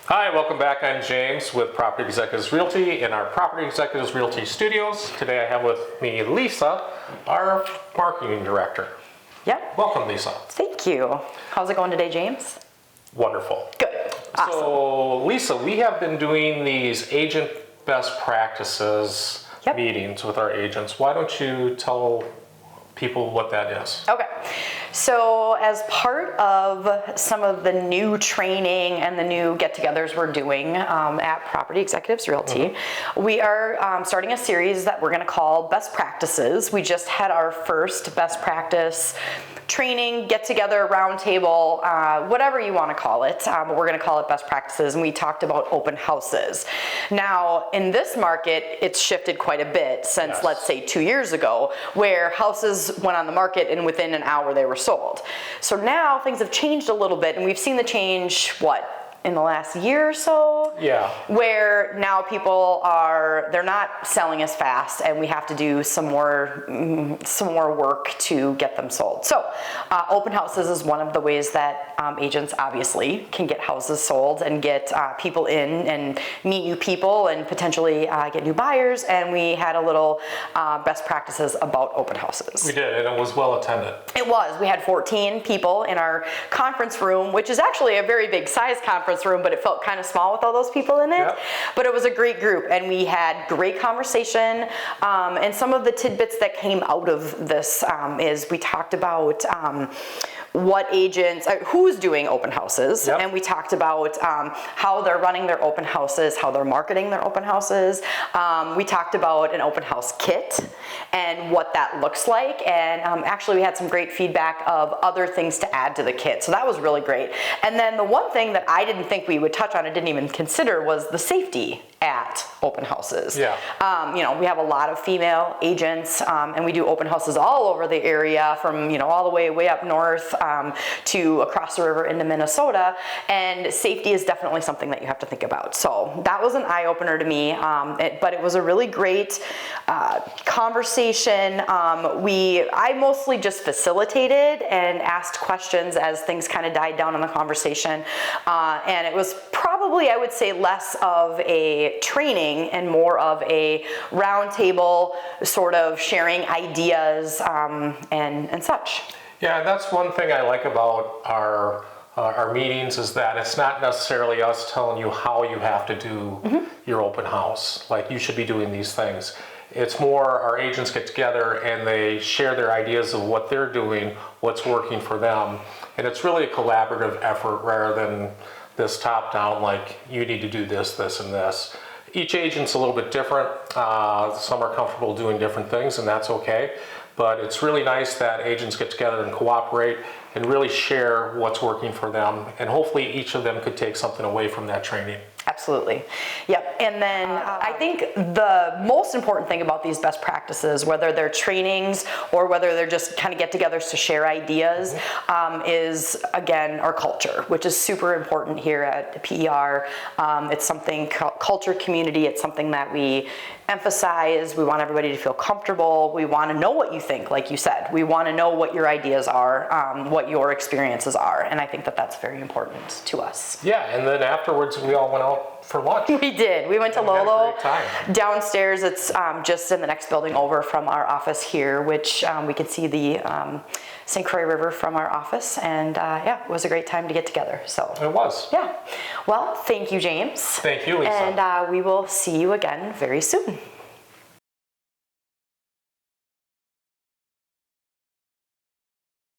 Hi, welcome back. I'm James with Property Executives Realty in our Property Executives Realty studios. Today I have with me Lisa, our marketing director. Yep. Welcome, Lisa. Thank you. How's it going today, James? Wonderful. Good. Awesome. So, Lisa, we have been doing these agent best practices meetings with our agents. Why don't you tell people what that is? Okay. So as part of some of the new training and the new get-togethers we're doing at Property Executives Realty, we are starting a series that we're going to call Best Practices. We just had our first best practice training, get-together, roundtable, whatever you want to call it. But we're going to call it Best Practices, and we talked about open houses. Now, in this market, it's shifted quite a bit since, let's say, 2 years ago, where houses went on the market and within an hour they were sold. So now things have changed a little bit, and we've seen the change, in the last year or so? Yeah. Where now people they're not selling as fast, and we have to do some more work to get them sold. So open houses is one of the ways that agents obviously can get houses sold and get people in and meet new people and potentially get new buyers. And we had a little best practices about open houses. We did, and it was well attended. It was. We had 14 people in our conference room, which is actually a very big size conference room, but it felt kind of small with all those people in it. Yep. But it was a great group, and we had great conversation. And some of the tidbits that came out of this is we talked about what agents, who's doing open houses, and we talked about how they're running their open houses, how they're marketing their open houses. We talked about an open house kit and what that looks like, and actually we had some great feedback of other things to add to the kit, so that was really great. And then the one thing that I didn't think we would touch on, and didn't even consider, was the safety at open houses. Yeah. We have a lot of female agents, and we do open houses all over the area, from all the way up north to across the river into Minnesota, and safety is definitely something that you have to think about. So that was an eye-opener to me, but it was a really great conversation. I mostly just facilitated and asked questions as things kind of died down in the conversation, and it was probably, I would say, less of a training and more of a roundtable, sort of sharing ideas and such. Yeah, that's one thing I like about our meetings, is that it's not necessarily us telling you how you have to do your open house. Like, you should be doing these things. It's more our agents get together and they share their ideas of what they're doing, what's working for them. And it's really a collaborative effort rather than this top-down, like, you need to do this, this, and this. Each agent's a little bit different. Some are comfortable doing different things, and that's okay. But it's really nice that agents get together and cooperate and really share what's working for them. And hopefully each of them could take something away from that training. Absolutely. Yep. And then I think the most important thing about these best practices, whether they're trainings or whether they're just kind of get-togethers to share ideas, is, again, our culture, which is super important here at PER. It's something, culture, community, it's something that we emphasize. We want everybody to feel comfortable. We want to know what you think, like you said. We want to know what your ideas are, what your experiences are. And I think that that's very important to us. Yeah, and then afterwards we all went out for lunch. We did. We went to Lolo. We had a great time. Downstairs, it's just in the next building over from our office here, which we could see the St. Croix River from our office. And it was a great time to get together. So it was. Yeah. Well, thank you, James. Thank you, Lisa. And we will see you again very soon.